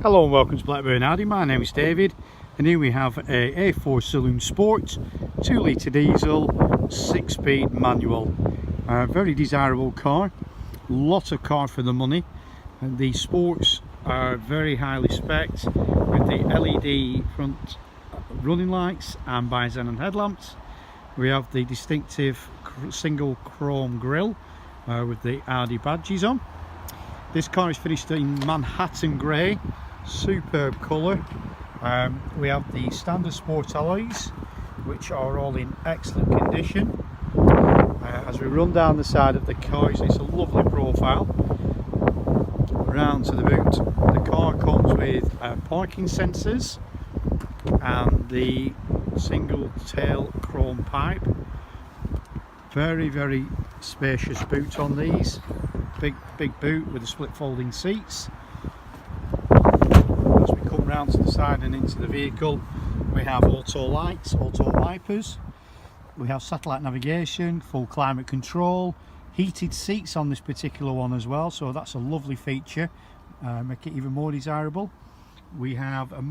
Hello and welcome to Blackburn Audi. My name is David and here we have a A4 Saloon Sport 2 litre diesel 6-speed manual. Very desirable car, lot of car for the money, and the Sports are very highly spec'd with the LED front running lights and bi-xenon headlamps. We have the distinctive single chrome grille with the Audi badges on. This car is finished in Manhattan grey, superb colour. We have the standard sport alloys which are all in excellent condition. As we run down the side of the car, it's a lovely profile. Round to the boot, the car comes with parking sensors and the single tail chrome pipe. Very spacious boot on these, big boot with the split folding seats. As we come round to the side and into the vehicle, we have auto lights, auto wipers, we have satellite navigation, full climate control, heated seats on this particular one as well, so that's a lovely feature, make it even more desirable. We have a